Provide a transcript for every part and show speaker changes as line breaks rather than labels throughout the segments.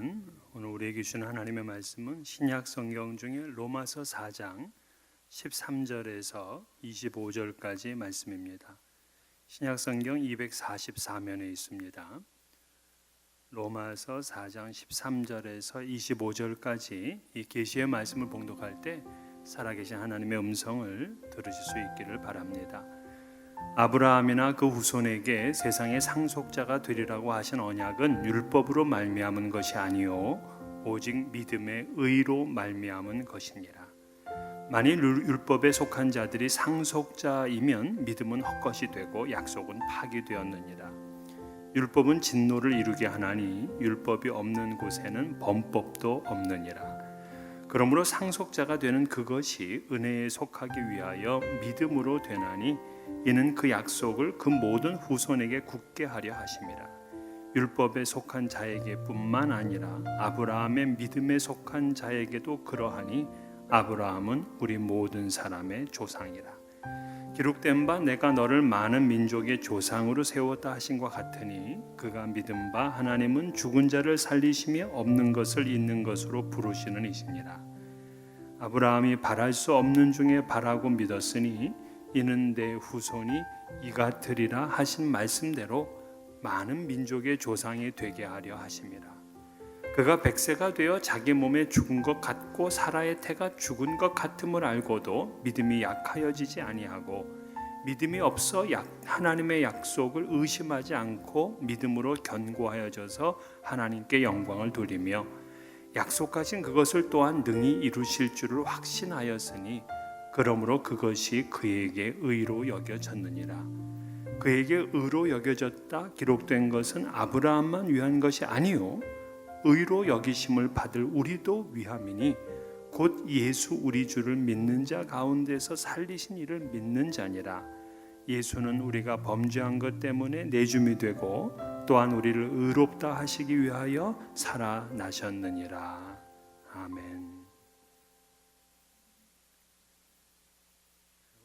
여러분, 오늘 우리에게 주신 하나님의 말씀은 신약 성경 중에 로마서 4장 13절에서 25절까지 말씀입니다. 신약 성경 244면에 있습니다. 로마서 4장 13절에서 25절까지 이 계시의 말씀을 봉독할 때 살아계신 하나님의 음성을 들으실 수 있기를 바랍니다. 아브라함이나 그 후손에게 세상의 상속자가 되리라고 하신 언약은 율법으로 말미암은 것이 아니요 오직 믿음의 의로 말미암은 것이니라. 만일 율법에 속한 자들이 상속자이면 믿음은 헛것이 되고 약속은 파기되었느니라. 율법은 진노를 이루게 하나니 율법이 없는 곳에는 범법도 없느니라. 그러므로 상속자가 되는 그것이 은혜에 속하기 위하여 믿음으로 되나니 이는 그 약속을 그 모든 후손에게 굳게 하려 하심이라. 율법에 속한 자에게 뿐만 아니라 아브라함의 믿음에 속한 자에게도 그러하니 아브라함은 우리 모든 사람의 조상이라. 기록된 바 내가 너를 많은 민족의 조상으로 세웠다 하신 것 같으니 그가 믿은 바 하나님은 죽은 자를 살리시며 없는 것을 있는 것으로 부르시는 이시니라. 아브라함이 바랄 수 없는 중에 바라고 믿었으니 이는 내 후손이 이같으리라 하신 말씀대로 많은 민족의 조상이 되게 하려 하심이라. 그가 100세가 되어 자기 몸에 죽은 것 같고 사라의 태가 죽은 것 같음을 알고도 믿음이 약하여지지 아니하고 믿음이 없어 하나님의 약속을 의심하지 않고 믿음으로 견고하여져서 하나님께 영광을 돌리며 약속하신 그것을 또한 능히 이루실 줄을 확신하였으니 그러므로 그것이 그에게 의로 여겨졌느니라. 그에게 의로 여겨졌다 기록된 것은 아브라함만 위한 것이 아니요 의로 여기심을 받을 우리도 위함이니 곧 예수 우리 주를 믿는 자 가운데서 살리신 이를 믿는 자니라. 예수는 우리가 범죄한 것 때문에 내줌이 되고 또한 우리를 의롭다 하시기 위하여 살아나셨느니라. 아멘.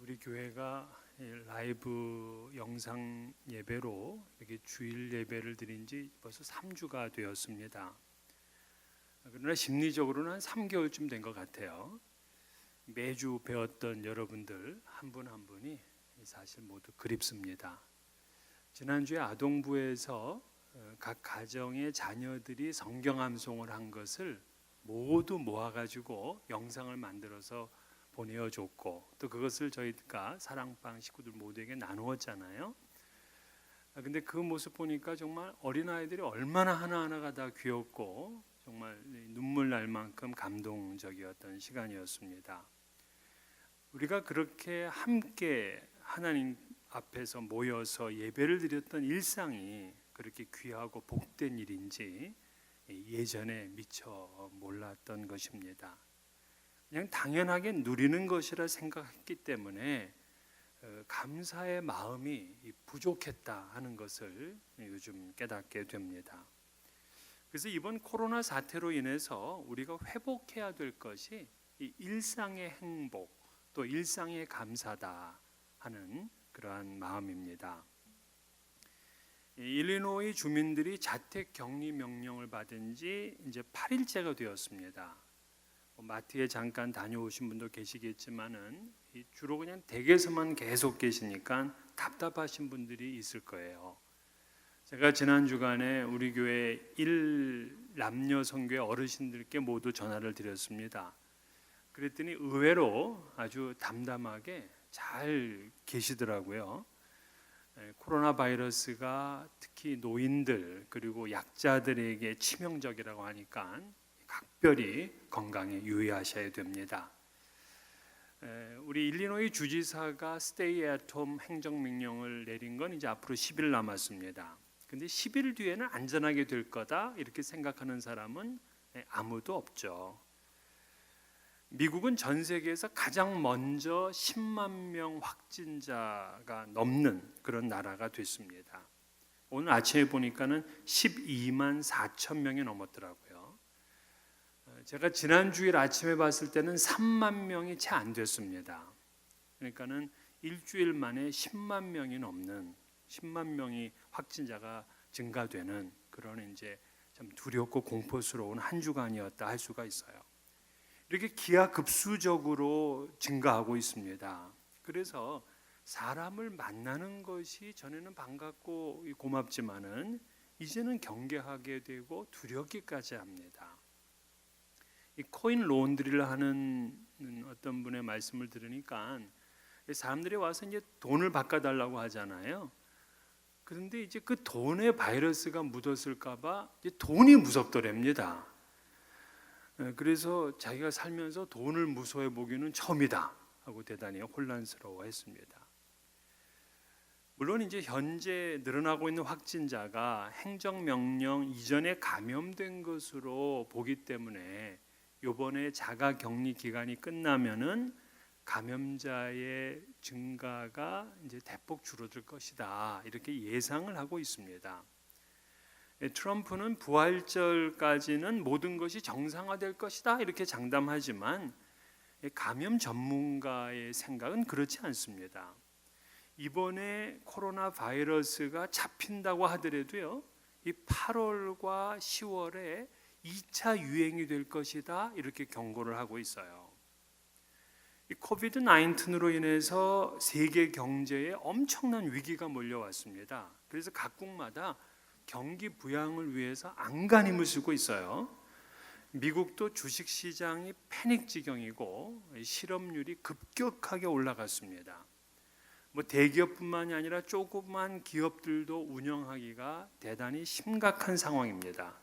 우리 교회가 라이브 영상 예배로 이렇게 주일 예배를 드린 지 벌써 3주가 되었습니다. 그러나 심리적으로는 한 3개월쯤 된 것 같아요. 매주 배웠던 여러분들 한 분 한 분이 사실 모두 그립습니다. 지난주에 아동부에서 각 가정의 자녀들이 성경 암송을 한 것을 모두 모아가지고 영상을 만들어서 보내어줬고 또 그것을 저희가 사랑방 식구들 모두에게 나누었잖아요. 근데 그 모습 보니까 정말 어린아이들이 얼마나 하나하나가 다 귀엽고 정말 눈물 날 만큼 감동적이었던 시간이었습니다. 우리가 그렇게 함께 하나님 앞에서 모여서 예배를 드렸던 일상이 그렇게 귀하고 복된 일인지 예전에 미처 몰랐던 것입니다. 그냥 당연하게 누리는 것이라 생각했기 때문에 감사의 마음이 부족했다 하는 것을 요즘 깨닫게 됩니다. 그래서 이번 코로나 사태로 인해서 우리가 회복해야 될 것이 이 일상의 행복 또 일상의 감사다 하는 그러한 마음입니다. 일리노이 주민들이 자택 격리 명령을 받은 지 이제 8일째가 되었습니다. 마트에 잠깐 다녀오신 분도 계시겠지만은 주로 그냥 댁에서만 계속 계시니까 답답하신 분들이 있을 거예요. 제가 지난 주간에 우리 교회 1남녀 선교회 어르신들께 모두 전화를 드렸습니다. 그랬더니 의외로 아주 담담하게 잘 계시더라고요. 코로나 바이러스가 특히 노인들 그리고 약자들에게 치명적이라고 하니까 각별히 건강에 유의하셔야 됩니다. 우리 일리노이 주지사가 스테이 애트홈 행정명령을 내린 건 이제 앞으로 10일 남았습니다. 근데 10일 뒤에는 안전하게 될 거다 이렇게 생각하는 사람은 아무도 없죠. 미국은 전 세계에서 가장 먼저 10만 명 확진자가 넘는 그런 나라가 됐습니다. 오늘 아침에 보니까는 12만 4천 명이 넘었더라고요. 제가 지난 주일 아침에 봤을 때는 3만 명이 채 안 됐습니다. 그러니까는 일주일 만에 10만 명이 넘는 10만 명이 확진자가 증가되는 그런 이제 참 두렵고 공포스러운 한 주간이었다 할 수가 있어요. 이렇게 기하급수적으로 증가하고 있습니다. 그래서 사람을 만나는 것이 전에는 반갑고 고맙지만은 이제는 경계하게 되고 두렵기까지 합니다. 이 코인 론드리를 하는 어떤 분의 말씀을 들으니까 사람들이 와서 이제 돈을 바꿔달라고 하잖아요. 그런데 이제 그 돈에 바이러스가 묻었을까봐 돈이 무섭더랍니다. 그래서 자기가 살면서 돈을 무서워해 보기는 처음이다 하고 대단히 혼란스러워했습니다. 물론 이제 현재 늘어나고 있는 확진자가 행정명령 이전에 감염된 것으로 보기 때문에 이번에 자가격리 기간이 끝나면은 감염자의 증가가 이제 대폭 줄어들 것이다 이렇게 예상을 하고 있습니다. 트럼프는 부활절까지는 모든 것이 정상화될 것이다 이렇게 장담하지만 감염 전문가의 생각은 그렇지 않습니다. 이번에 코로나 바이러스가 잡힌다고 하더라도요, 이 8월과 10월에 2차 유행이 될 것이다 이렇게 경고를 하고 있어요. 이 코비드 19으로 인해서 세계 경제에 엄청난 위기가 몰려왔습니다. 그래서 각국마다 경기 부양을 위해서 안간힘을 쓰고 있어요. 미국도 주식시장이 패닉 지경이고 실업률이 급격하게 올라갔습니다. 대기업뿐만이 아니라 조그만 기업들도 운영하기가 대단히 심각한 상황입니다.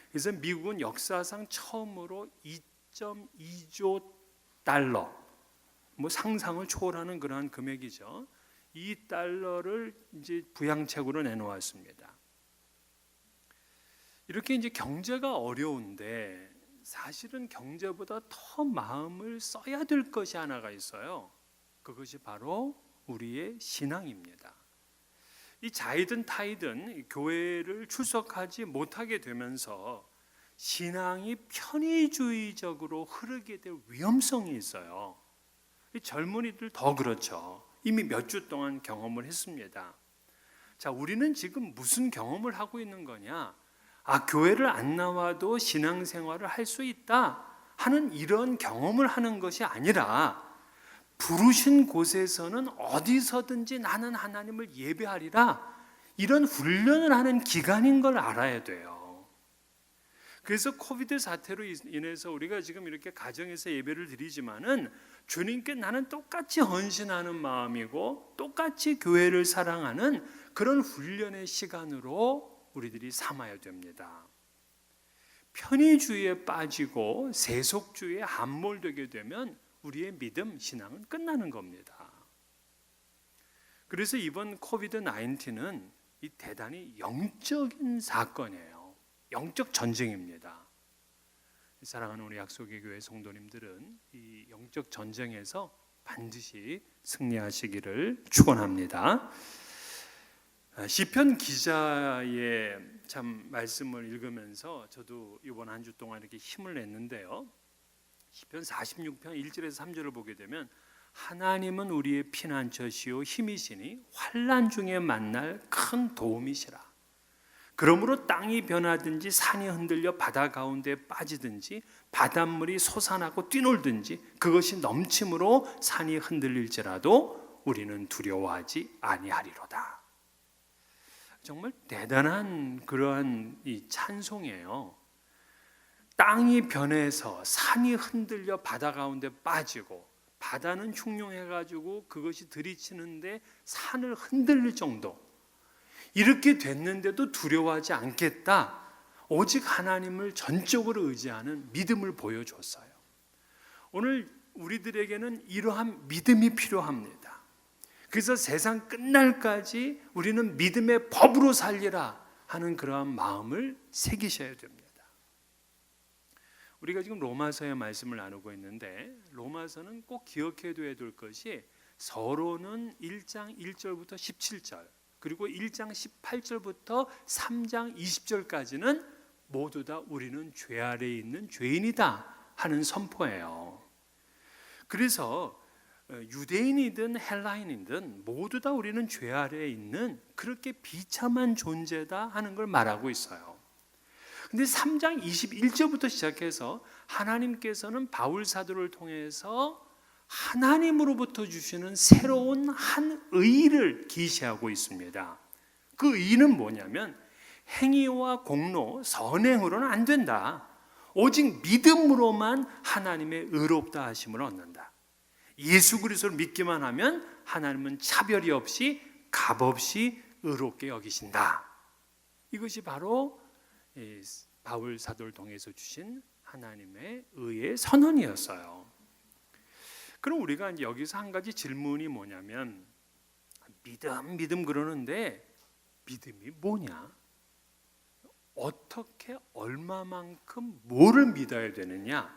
그래서 미국은 역사상 처음으로 2.2조 달러, 상상을 초월하는 그러한 금액이죠. 이 달러를 이제 부양책으로 내놓았습니다. 이렇게 이제 경제가 어려운데 사실은 경제보다 더 마음을 써야 될 것이 하나가 있어요. 그것이 바로 우리의 신앙입니다. 이 자이든 타이든 교회를 출석하지 못하게 되면서 신앙이 편의주의적으로 흐르게 될 위험성이 있어요. 이 젊은이들 더 그렇죠. 이미 몇 주 동안 경험을 했습니다. 자, 우리는 지금 무슨 경험을 하고 있는 거냐? 교회를 안 나와도 신앙생활을 할 수 있다 하는 이런 경험을 하는 것이 아니라 부르신 곳에서는 어디서든지 나는 하나님을 예배하리라 이런 훈련을 하는 기간인 걸 알아야 돼요. 그래서 코비드 사태로 인해서 우리가 지금 이렇게 가정에서 예배를 드리지만은 주님께 나는 똑같이 헌신하는 마음이고 똑같이 교회를 사랑하는 그런 훈련의 시간으로 우리들이 삼아야 됩니다. 편의주의에 빠지고 세속주의에 함몰되게 되면 우리의 믿음, 신앙은 끝나는 겁니다. 그래서 이번 코비드 19은 이 대단히 영적인 사건이에요. 영적 전쟁입니다. 사랑하는 우리 약속의 교회 성도님들은 이 영적 전쟁에서 반드시 승리하시기를 축원합니다. 시편 기자의 참 말씀을 읽으면서 저도 이번 한 주 동안 이렇게 힘을 냈는데요. 시편 46편 1절에서 3절을 보게 되면 하나님은 우리의 피난처시요 힘이시니 환난 중에 만날 큰 도움이시라. 그러므로 땅이 변하든지 산이 흔들려 바다 가운데 빠지든지 바닷물이 솟아나고 뛰놀든지 그것이 넘침으로 산이 흔들릴지라도 우리는 두려워하지 아니하리로다. 정말 대단한 그러한 이 찬송이에요. 땅이 변해서 산이 흔들려 바다 가운데 빠지고 바다는 흉룡해가지고 그것이 들이치는데 산을 흔들릴 정도 이렇게 됐는데도 두려워하지 않겠다. 오직 하나님을 전적으로 의지하는 믿음을 보여줬어요. 오늘 우리들에게는 이러한 믿음이 필요합니다. 그래서 세상 끝날까지 우리는 믿음의 법으로 살리라 하는 그러한 마음을 새기셔야 됩니다. 우리가 지금 로마서의 말씀을 나누고 있는데 로마서는 꼭 기억해둬야 될 것이 서로는 1장 1절부터 17절 그리고 1장 18절부터 3장 20절까지는 모두 다 우리는 죄 아래에 있는 죄인이다 하는 선포예요. 그래서 유대인이든 헬라인이든 모두 다 우리는 죄 아래에 있는 그렇게 비참한 존재다 하는 걸 말하고 있어요. 근데 3장 21절부터 시작해서 하나님께서는 바울 사도를 통해서 하나님으로부터 주시는 새로운 한 의를 계시하고 있습니다. 그 의는 뭐냐면 행위와 공로, 선행으로는 안 된다. 오직 믿음으로만 하나님의 의롭다 하심을 얻는다. 예수 그리스도를 믿기만 하면 하나님은 차별이 없이 값없이 의롭게 여기신다. 이것이 바로 바울 사도를 통해서 주신 하나님의 의의 선언이었어요. 그럼 우리가 이제 여기서 한 가지 질문이 뭐냐면 믿음 그러는데 믿음이 뭐냐? 어떻게 얼마만큼 뭐를 믿어야 되느냐?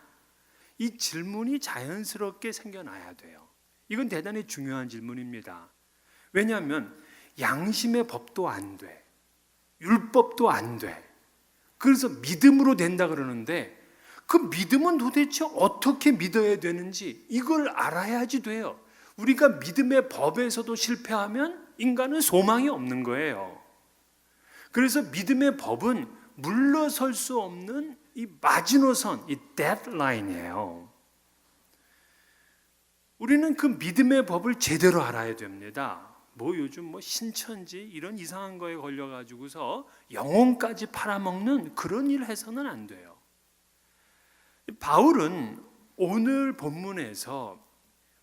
이 질문이 자연스럽게 생겨나야 돼요. 이건 대단히 중요한 질문입니다. 왜냐하면 양심의 법도 안 돼. 율법도 안 돼. 그래서 믿음으로 된다 그러는데 그 믿음은 도대체 어떻게 믿어야 되는지 이걸 알아야지 돼요. 우리가 믿음의 법에서도 실패하면 인간은 소망이 없는 거예요. 그래서 믿음의 법은 물러설 수 없는 이 마지노선, 이 데드라인이에요. 우리는 그 믿음의 법을 제대로 알아야 됩니다. 요즘 신천지 이런 이상한 거에 걸려가지고서 영혼까지 팔아먹는 그런 일 해서는 안 돼요. 바울은 오늘 본문에서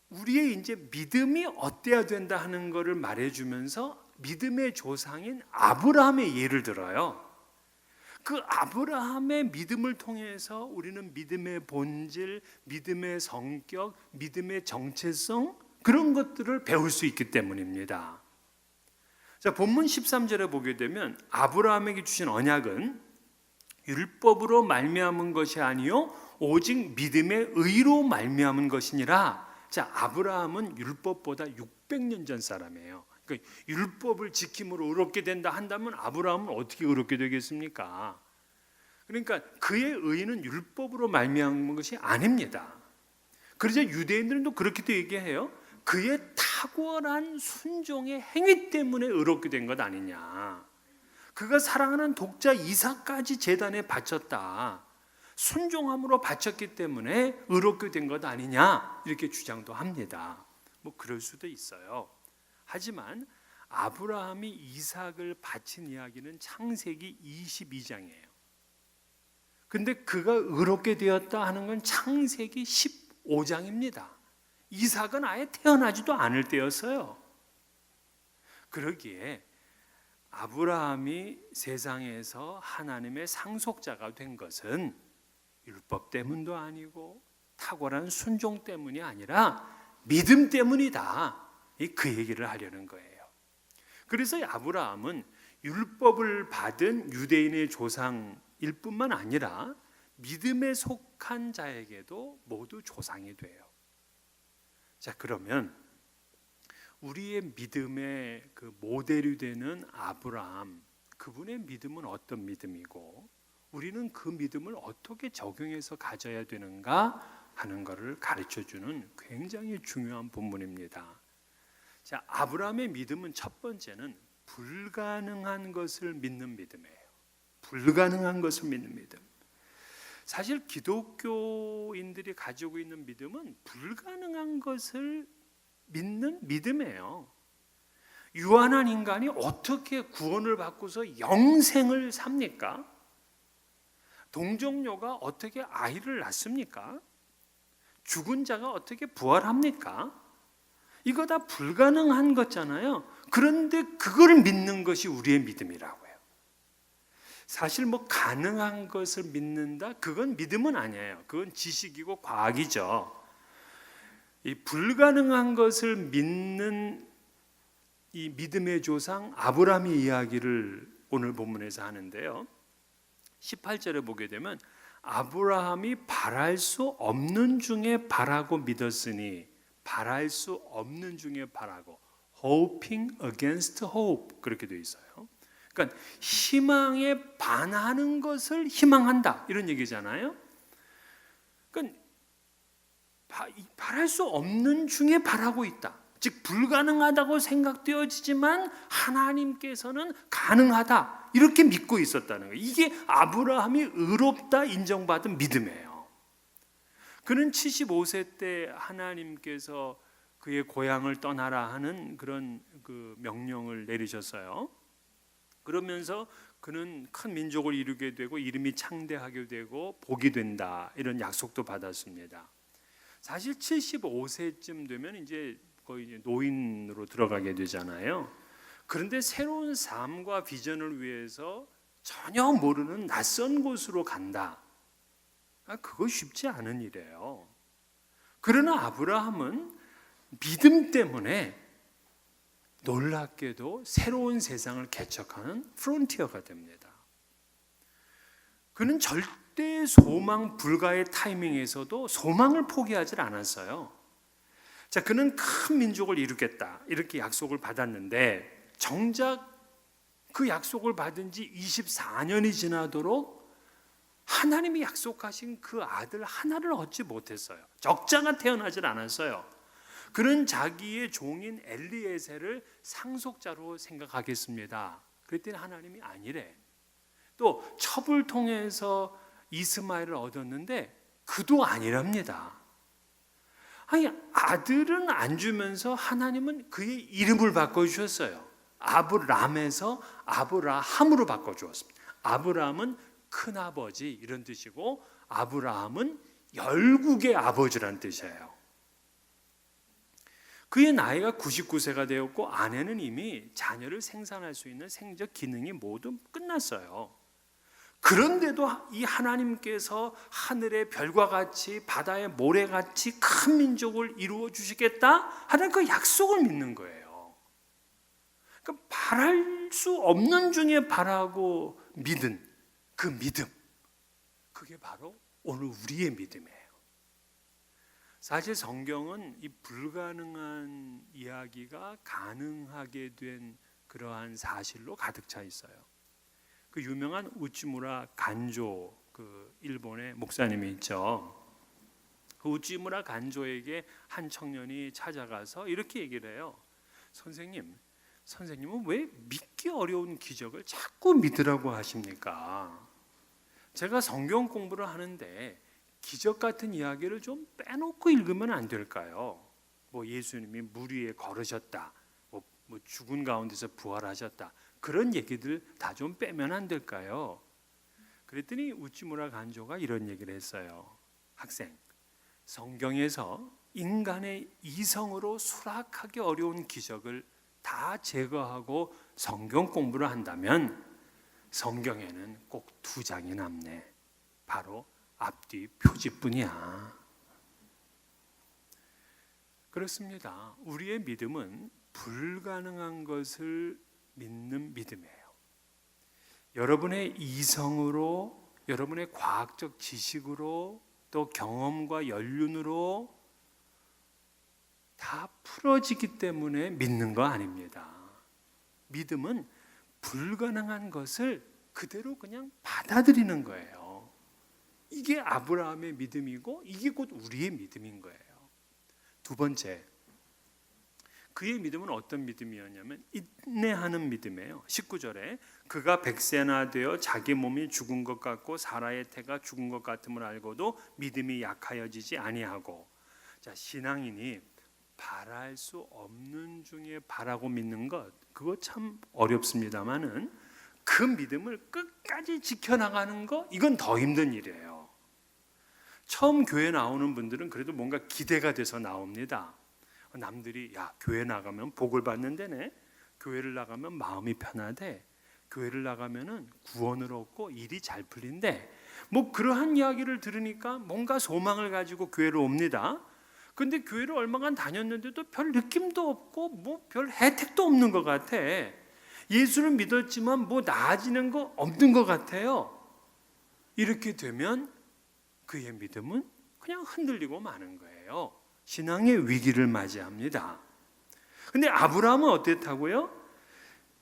우리의 이제 믿음이 어때야 된다 하는 것을 말해주면서 믿음의 조상인 아브라함의 예를 들어요. 그 아브라함의 믿음을 통해서 우리는 믿음의 본질, 믿음의 성격, 믿음의 정체성 그런 것들을 배울 수 있기 때문입니다. 자, 본문 13절에 보게 되면 아브라함에게 주신 언약은 율법으로 말미암은 것이 아니요 오직 믿음의 의로 말미암은 것이니라. 자, 아브라함은 율법보다 600년 전 사람이에요. 그러니까 율법을 지킴으로 의롭게 된다 한다면 아브라함은 어떻게 의롭게 되겠습니까? 그러니까 그의 의는 율법으로 말미암은 것이 아닙니다. 그러자 유대인들은 또 그렇게도 얘기해요. 그의 탁월한 순종의 행위 때문에 의롭게 된 것 아니냐. 그가 사랑하는 독자 이삭까지 제단에 바쳤다. 순종함으로 바쳤기 때문에 의롭게 된 것 아니냐 이렇게 주장도 합니다. 그럴 수도 있어요. 하지만 아브라함이 이삭을 바친 이야기는 창세기 22장이에요. 근데 그가 의롭게 되었다 하는 건 창세기 15장입니다. 이삭은 아예 태어나지도 않을 때였어요. 그러기에 아브라함이 세상에서 하나님의 상속자가 된 것은 율법 때문도 아니고 탁월한 순종 때문이 아니라 믿음 때문이다. 그 얘기를 하려는 거예요. 그래서 아브라함은 율법을 받은 유대인의 조상일 뿐만 아니라 믿음에 속한 자에게도 모두 조상이 돼요. 자, 그러면 우리의 믿음의 그 모델이 되는 아브라함, 그분의 믿음은 어떤 믿음이고 우리는 그 믿음을 어떻게 적용해서 가져야 되는가 하는 것을 가르쳐주는 굉장히 중요한 본문입니다. 자, 아브라함의 믿음은 첫 번째는 불가능한 것을 믿는 믿음이에요. 불가능한 것을 믿는 믿음. 사실 기독교인들이 가지고 있는 믿음은 불가능한 것을 믿는 믿음이에요. 유한한 인간이 어떻게 구원을 받고서 영생을 삽니까? 동정녀가 어떻게 아이를 낳습니까? 죽은 자가 어떻게 부활합니까? 이거 다 불가능한 거잖아요. 그런데 그걸 믿는 것이 우리의 믿음이라고요. 사실 가능한 것을 믿는다? 그건 믿음은 아니에요. 그건 지식이고 과학이죠. 이 불가능한 것을 믿는 이 믿음의 조상 아브라함의 이야기를 오늘 본문에서 하는데요. 18절에 보게 되면 아브라함이 바랄 수 없는 중에 바라고 믿었으니 바랄 수 없는 중에 바라고 hoping against hope 그렇게 되어 있어요. 그러니까 희망에 반하는 것을 희망한다 이런 얘기잖아요. 그러니까 바랄 수 없는 중에 바라고 있다. 즉 불가능하다고 생각되어지지만 하나님께서는 가능하다 이렇게 믿고 있었다는 거예요. 이게 아브라함이 의롭다 인정받은 믿음이에요. 그는 75세 때 하나님께서 그의 고향을 떠나라 하는 그런 그 명령을 내리셨어요. 그러면서 그는 큰 민족을 이루게 되고 이름이 창대하게 되고 복이 된다 이런 약속도 받았습니다. 사실 75세쯤 되면 이제 거의 노인으로 들어가게 되잖아요. 그런데 새로운 삶과 비전을 위해서 전혀 모르는 낯선 곳으로 간다. 그거 쉽지 않은 일이에요. 그러나 아브라함은 믿음 때문에 놀랍게도 새로운 세상을 개척하는 프론티어가 됩니다. 그는 절대 소망 불가의 타이밍에서도 소망을 포기하지 않았어요. 자, 그는 큰 민족을 이루겠다 이렇게 약속을 받았는데 정작 그 약속을 받은 지 24년이 지나도록 하나님이 약속하신 그 아들 하나를 얻지 못했어요. 적자가 태어나질 않았어요. 그는 자기의 종인 엘리에셀을 상속자로 생각하겠습니다. 그랬더니 하나님이 아니래. 또 첩을 통해서 이스마엘을 얻었는데 그도 아니랍니다. 아니, 아들은 안 주면서 하나님은 그의 이름을 바꿔주셨어요. 아브람에서 아브라함으로 바꿔주었습니다. 아브람은 큰아버지 이런 뜻이고 아브라함은 열국의 아버지란 뜻이에요. 그의 나이가 99세가 되었고 아내는 이미 자녀를 생산할 수 있는 생적 기능이 모두 끝났어요. 그런데도 이 하나님께서 하늘의 별과 같이 바다의 모래같이 큰 민족을 이루어 주시겠다 하는 그 약속을 믿는 거예요. 그러니까 바랄 수 없는 중에 바라고 믿은 그 믿음, 그게 바로 오늘 우리의 믿음이에요. 사실 성경은 이 불가능한 이야기가 가능하게 된 그러한 사실로 가득 차 있어요. 그 유명한 우찌무라 간조 그 일본의 목사님이 있죠. 그 우찌무라 간조에게 한 청년이 찾아가서 이렇게 얘기를 해요. 선생님은 왜 믿기 어려운 기적을 자꾸 믿으라고 하십니까? 제가 성경 공부를 하는데 기적 같은 이야기를 좀 빼놓고 읽으면 안 될까요? 뭐 예수님이 물 위에 걸으셨다, 뭐 죽은 가운데서 부활하셨다, 그런 얘기들 다 좀 빼면 안 될까요? 그랬더니 우찌무라 간조가 이런 얘기를 했어요. 학생, 성경에서 인간의 이성으로 수락하기 어려운 기적을 다 제거하고 성경 공부를 한다면 성경에는 꼭 2장이 남네. 바로 앞뒤 표지뿐이야. 그렇습니다. 우리의 믿음은 불가능한 것을 믿는 믿음이에요. 여러분의 이성으로, 여러분의 과학적 지식으로, 또 경험과 연륜으로 다 풀어지기 때문에 믿는 거 아닙니다. 믿음은 불가능한 것을 그대로 그냥 받아들이는 거예요. 이게 아브라함의 믿음이고 이게 곧 우리의 믿음인 거예요. 두 번째, 그의 믿음은 어떤 믿음이었냐면 인내하는 믿음이에요. 19절에 그가 100세나 되어 자기 몸이 죽은 것 같고 사라의 태가 죽은 것 같음을 알고도 믿음이 약하여지지 아니하고. 자, 신앙인이 바랄 수 없는 중에 바라고 믿는 것, 그거 참 어렵습니다만은 그 믿음을 끝까지 지켜나가는 거, 이건 더 힘든 일이에요. 처음 교회 나오는 분들은 그래도 뭔가 기대가 돼서 나옵니다. 남들이 야, 교회 나가면 복을 받는데네, 교회를 나가면 마음이 편하대, 교회를 나가면은 구원을 얻고 일이 잘 풀린대, 뭐 그러한 이야기를 들으니까 뭔가 소망을 가지고 교회로 옵니다. 근데 교회를 얼마간 다녔는데도 별 느낌도 없고 뭐 별 혜택도 없는 것 같아. 예수를 믿었지만 뭐 나아지는 거 없는 것 같아요. 이렇게 되면 그의 믿음은 그냥 흔들리고 마는 거예요. 신앙의 위기를 맞이합니다. 근데 아브라함은 어땠다고요?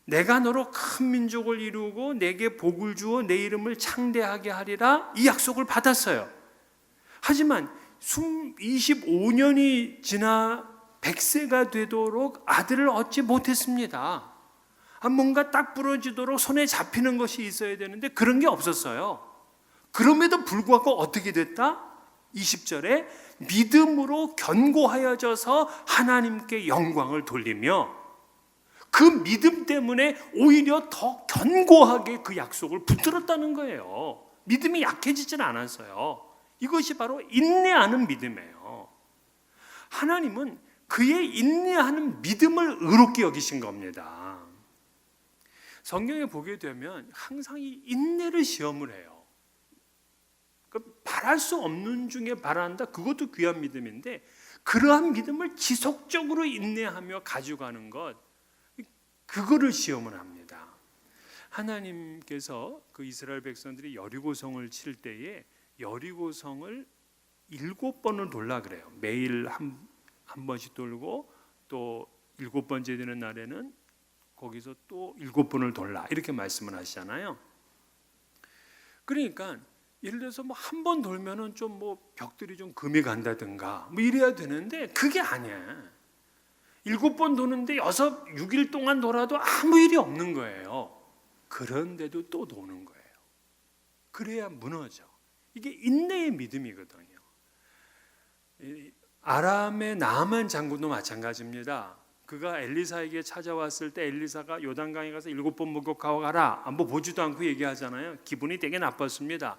내가 너로 큰 민족을 이루고 내게 복을 주어 내 이름을 창대하게 하리라, 이 약속을 받았어요. 하지만 25년이 지나 100세가 되도록 아들을 얻지 못했습니다. 뭔가 딱 부러지도록 손에 잡히는 것이 있어야 되는데 그런 게 없었어요. 그럼에도 불구하고 어떻게 됐다? 20절에 믿음으로 견고하여져서 하나님께 영광을 돌리며, 그 믿음 때문에 오히려 더 견고하게 그 약속을 붙들었다는 거예요. 믿음이 약해지진 않았어요. 이것이 바로 인내하는 믿음이에요. 하나님은 그의 인내하는 믿음을 의롭게 여기신 겁니다. 성경에 보게 되면 항상 이 인내를 시험을 해요. 바랄 수 없는 중에 바란다, 그것도 귀한 믿음인데, 그러한 믿음을 지속적으로 인내하며 가져가는 것, 그거를 시험을 합니다. 하나님께서 그 이스라엘 백성들이 여리고성을 칠 때에 여리고성을 7번을 돌라 그래요. 매일 한 번씩 돌고, 또 7번째 되는 날에는 거기서 또 7번을 돌라, 이렇게 말씀을 하시잖아요. 그러니까 예를 들어서 뭐 한 번 돌면은 좀 뭐 벽들이 좀 금이 간다든가 뭐 이래야 되는데 그게 아니야. 7번 도는데 6일 동안 돌아도 아무 일이 없는 거예요. 그런데도 또 도는 거예요. 그래야 무너져. 이게 인내의 믿음이거든요. 아람의 나만 장군도 마찬가지입니다. 그가 엘리사에게 찾아왔을 때 엘리사가 요단강에 가서 7번 목욕하고 가라, 뭐 보지도 않고 얘기하잖아요. 기분이 되게 나빴습니다.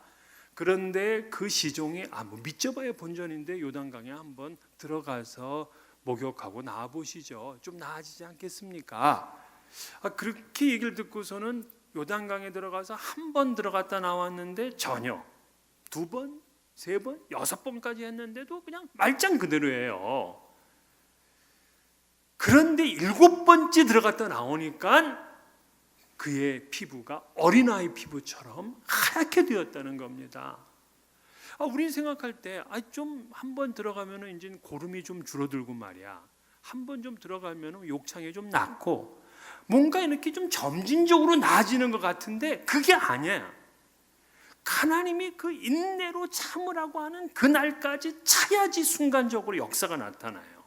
그런데 그 시종이 뭐 믿져봐야 본전인데 요단강에 한번 들어가서 목욕하고 나와 보시죠. 좀 나아지지 않겠습니까? 그렇게 얘기를 듣고서는 요단강에 들어가서 한 번 들어갔다 나왔는데 전혀, 2번, 3번, 6번까지 했는데도 그냥 말짱 그대로예요. 그런데 7번째 들어갔다 나오니까 그의 피부가 어린아이 피부처럼 하얗게 되었다는 겁니다. 우리 생각할 때 좀 한 번 들어가면 이제 고름이 좀 줄어들고 말이야. 한 번 좀 들어가면 욕창이 좀 낫고 뭔가 이렇게 좀 점진적으로 나아지는 것 같은데 그게 아니야. 하나님이 그 인내로 참으라고 하는 그날까지 차야지 순간적으로 역사가 나타나요.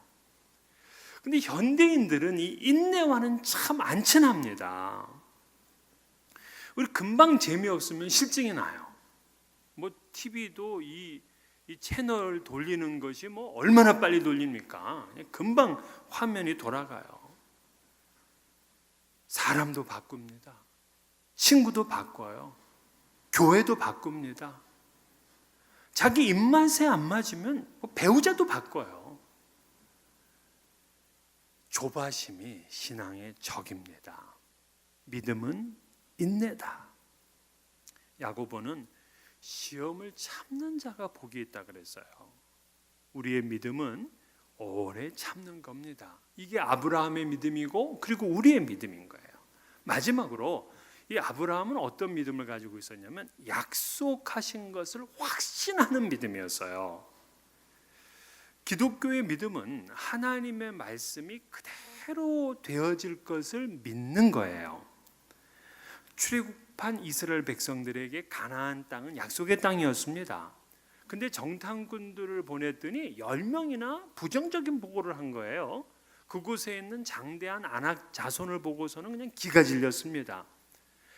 근데 현대인들은 이 인내와는 참 안 친합니다. 우리 금방 재미없으면 실증이 나요. 뭐 TV도 이 채널 돌리는 것이 뭐 얼마나 빨리 돌립니까? 금방 화면이 돌아가요. 사람도 바꿉니다. 친구도 바꿔요. 교회도 바꿉니다. 자기 입맛에 안 맞으면 배우자도 바꿔요. 조바심이 신앙의 적입니다. 믿음은 인내다. 야고보는 시험을 참는 자가 복이 있다 그랬어요. 우리의 믿음은 오래 참는 겁니다. 이게 아브라함의 믿음이고 그리고 우리의 믿음인 거예요. 마지막으로 이 아브라함은 어떤 믿음을 가지고 있었냐면 약속하신 것을 확신하는 믿음이었어요. 기독교의 믿음은 하나님의 말씀이 그대로 되어질 것을 믿는 거예요. 출애굽한 이스라엘 백성들에게 가나안 땅은 약속의 땅이었습니다. 근데 정탐꾼들을 보냈더니 10명이나 부정적인 보고를 한 거예요. 그곳에 있는 장대한 아낙 자손을 보고서는 그냥 기가 질렸습니다.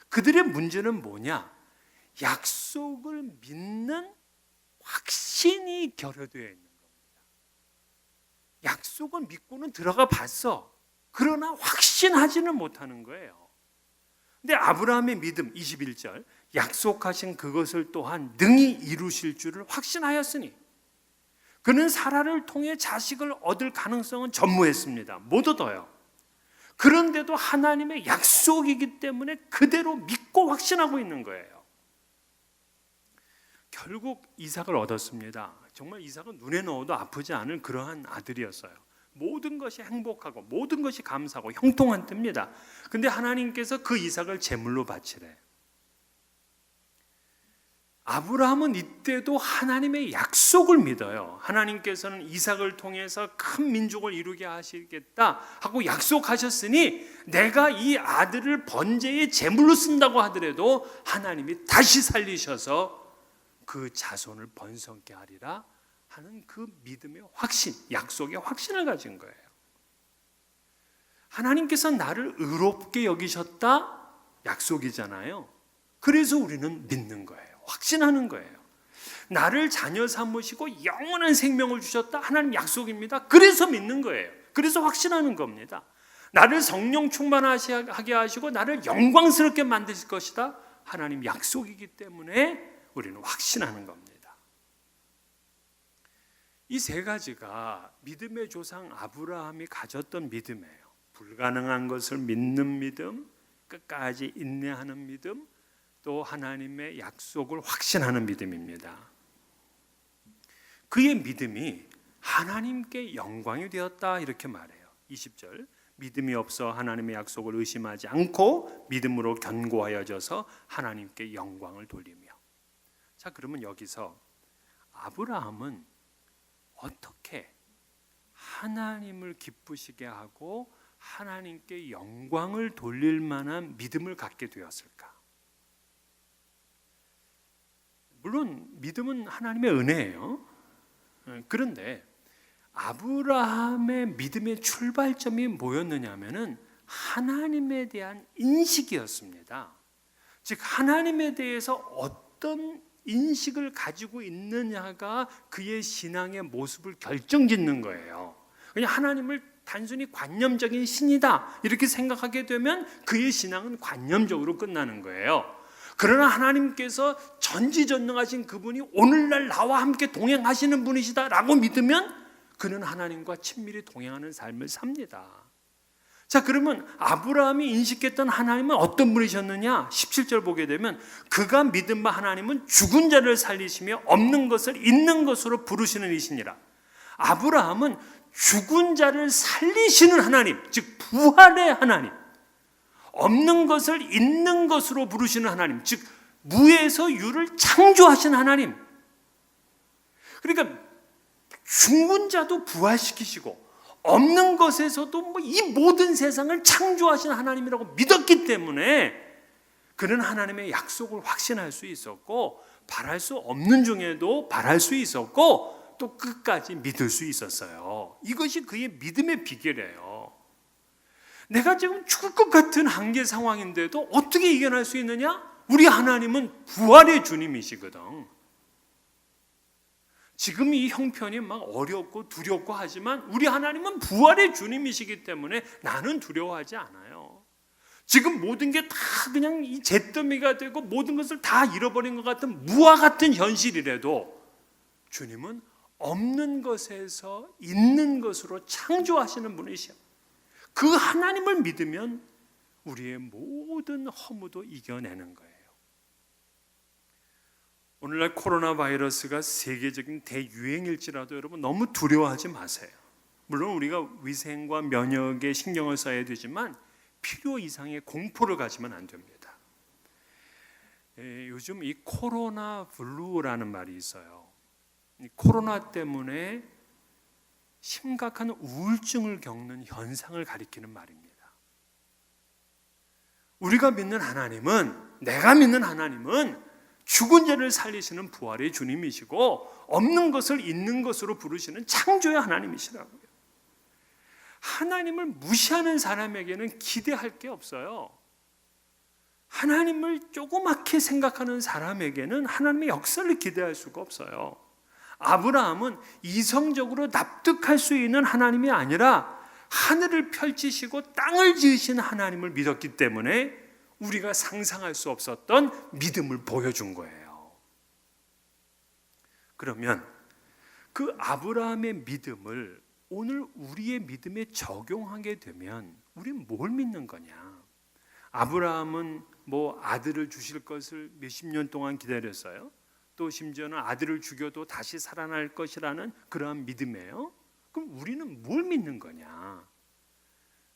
그들의 문제는 뭐냐? 약속을 믿는 확신이 결여되어 있는 겁니다. 약속은 믿고는 들어가 봤어. 그러나 확신하지는 못하는 거예요. 근데 아브라함의 믿음 21절, 약속하신 그것을 또한 능히 이루실 줄을 확신하였으니 그는 사라를 통해 자식을 얻을 가능성은 전무했습니다. 못 얻어요. 그런데도 하나님의 약속이기 때문에 그대로 믿고 확신하고 있는 거예요. 결국 이삭을 얻었습니다. 정말 이삭은 눈에 넣어도 아프지 않을 그러한 아들이었어요. 모든 것이 행복하고 모든 것이 감사하고 형통한 때입니다. 근데 하나님께서 그 이삭을 제물로 바치래. 아브라함은 이때도 하나님의 약속을 믿어요. 하나님께서는 이삭을 통해서 큰 민족을 이루게 하시겠다 하고 약속하셨으니 내가 이 아들을 번제의 제물로 쓴다고 하더라도 하나님이 다시 살리셔서 그 자손을 번성케 하리라 하는 그 믿음의 확신, 약속의 확신을 가진 거예요. 하나님께서 나를 의롭게 여기셨다 약속이잖아요. 그래서 우리는 믿는 거예요. 확신하는 거예요. 나를 자녀 삼으시고 영원한 생명을 주셨다, 하나님 약속입니다. 그래서 믿는 거예요. 그래서 확신하는 겁니다. 나를 성령 충만하게 하시고 나를 영광스럽게 만드실 것이다, 하나님 약속이기 때문에 우리는 확신하는 겁니다. 이 세 가지가 믿음의 조상 아브라함이 가졌던 믿음이에요. 불가능한 것을 믿는 믿음, 끝까지 인내하는 믿음, 또 하나님의 약속을 확신하는 믿음입니다. 그의 믿음이 하나님께 영광이 되었다 이렇게 말해요. 20절, 믿음이 없어 하나님의 약속을 의심하지 않고 믿음으로 견고하여져서 하나님께 영광을 돌리며. 자, 그러면 여기서 아브라함은 어떻게 하나님을 기쁘시게 하고 하나님께 영광을 돌릴 만한 믿음을 갖게 되었을까? 물론 믿음은 하나님의 은혜예요. 그런데 아브라함의 믿음의 출발점이 뭐였느냐면은 하나님에 대한 인식이었습니다. 즉 하나님에 대해서 어떤 인식을 가지고 있느냐가 그의 신앙의 모습을 결정짓는 거예요. 그냥 하나님을 단순히 관념적인 신이다 이렇게 생각하게 되면 그의 신앙은 관념적으로 끝나는 거예요. 그러나 하나님께서 전지전능하신 그분이 오늘날 나와 함께 동행하시는 분이시다라고 믿으면 그는 하나님과 친밀히 동행하는 삶을 삽니다. 자, 그러면 아브라함이 인식했던 하나님은 어떤 분이셨느냐? 17절 보게 되면 그가 믿은 바 하나님은 죽은 자를 살리시며 없는 것을 있는 것으로 부르시는 이시니라. 아브라함은 죽은 자를 살리시는 하나님, 즉 부활의 하나님, 없는 것을 있는 것으로 부르시는 하나님, 즉 무에서 유를 창조하신 하나님. 그러니까 죽은 자도 부활시키시고 없는 것에서도 이 모든 세상을 창조하신 하나님이라고 믿었기 때문에 그는 하나님의 약속을 확신할 수 있었고 바랄 수 없는 중에도 바랄 수 있었고 또 끝까지 믿을 수 있었어요. 이것이 그의 믿음의 비결이에요. 내가 지금 죽을 것 같은 한계 상황인데도 어떻게 이겨낼 수 있느냐? 우리 하나님은 부활의 주님이시거든. 지금 이 형편이 막 어렵고 두렵고 하지만 우리 하나님은 부활의 주님이시기 때문에 나는 두려워하지 않아요. 지금 모든 게 다 그냥 이 잿더미가 되고 모든 것을 다 잃어버린 것 같은 무와 같은 현실이라도 주님은 없는 것에서 있는 것으로 창조하시는 분이시오. 그 하나님을 믿으면 우리의 모든 허무도 이겨내는 거예요. 오늘날 코로나 바이러스가 세계적인 대유행일지라도 여러분 너무 두려워하지 마세요. 물론 우리가 위생과 면역에 신경을 써야 되지만 필요 이상의 공포를 가지면 안 됩니다. 요즘 이 코로나 블루라는 말이 있어요. 이 코로나 때문에 심각한 우울증을 겪는 현상을 가리키는 말입니다. 우리가 믿는 하나님은, 내가 믿는 하나님은 죽은 자를 살리시는 부활의 주님이시고 없는 것을 있는 것으로 부르시는 창조의 하나님이시라고요. 하나님을 무시하는 사람에게는 기대할 게 없어요. 하나님을 조그맣게 생각하는 사람에게는 하나님의 역사를 기대할 수가 없어요. 아브라함은 이성적으로 납득할 수 있는 하나님이 아니라 하늘을 펼치시고 땅을 지으신 하나님을 믿었기 때문에 우리가 상상할 수 없었던 믿음을 보여준 거예요. 그러면 그 아브라함의 믿음을 오늘 우리의 믿음에 적용하게 되면 우리는 뭘 믿는 거냐? 아브라함은 아들을 주실 것을 몇십 년 동안 기다렸어요. 또 심지어는 아들을 죽여도 다시 살아날 것이라는 그러한 믿음이에요. 그럼 우리는 뭘 믿는 거냐?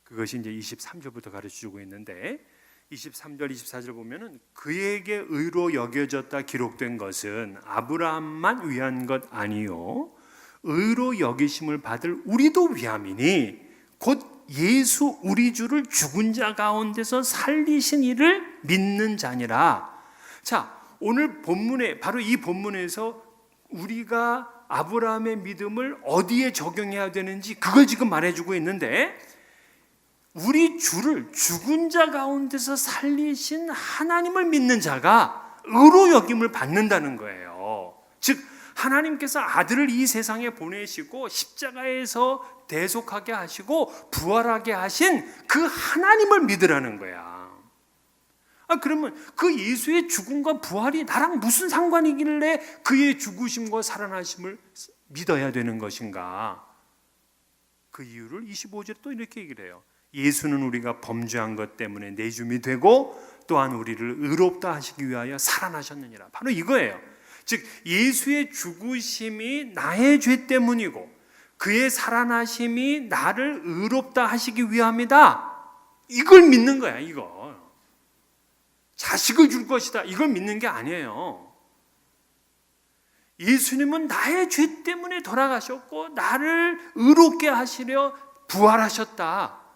그것이 이제 23절부터 가르쳐주고 있는데 23절, 24절 보면은 그에게 의로 여겨졌다 기록된 것은 아브라함만 위한 것 아니요 의로 여기심을 받을 우리도 위함이니 곧 예수 우리 주를 죽은 자 가운데서 살리신 이를 믿는 자니라. 자, 오늘 본문에 바로 이 본문에서 우리가 아브라함의 믿음을 어디에 적용해야 되는지 그걸 지금 말해주고 있는데 우리 주를 죽은 자 가운데서 살리신 하나님을 믿는 자가 의로 여김을 받는다는 거예요. 즉 하나님께서 아들을 이 세상에 보내시고 십자가에서 대속하게 하시고 부활하게 하신 그 하나님을 믿으라는 거야. 그러면 그 예수의 죽음과 부활이 나랑 무슨 상관이길래 그의 죽으심과 살아나심을 믿어야 되는 것인가? 그 이유를 25절에 또 이렇게 얘기를 해요. 예수는 우리가 범죄한 것 때문에 내줌이 되고 또한 우리를 의롭다 하시기 위하여 살아나셨느니라. 바로 이거예요. 즉 예수의 죽으심이 나의 죄 때문이고 그의 살아나심이 나를 의롭다 하시기 위함이다. 이걸 믿는 거야. 이거 자식을 줄 것이다. 이걸 믿는 게 아니에요. 예수님은 나의 죄 때문에 돌아가셨고 나를 의롭게 하시려 부활하셨다.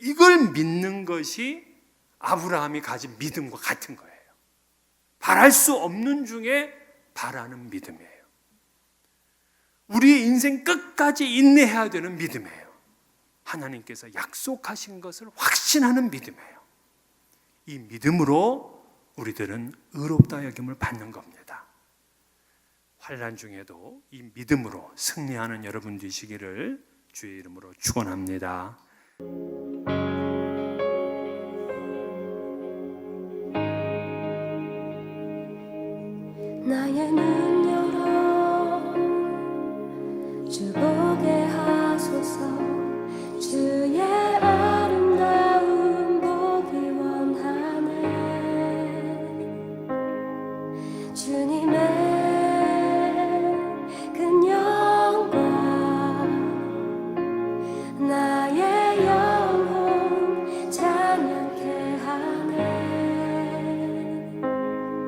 이걸 믿는 것이 아브라함이 가진 믿음과 같은 거예요. 바랄 수 없는 중에 바라는 믿음이에요. 우리의 인생 끝까지 인내해야 되는 믿음이에요. 하나님께서 약속하신 것을 확신하는 믿음이에요. 이 믿음으로 우리들은 의롭다 여김을 받는 겁니다. 환난 중에도 이 믿음으로 승리하는 여러분 되시기를 주의 이름으로 축원합니다.
나의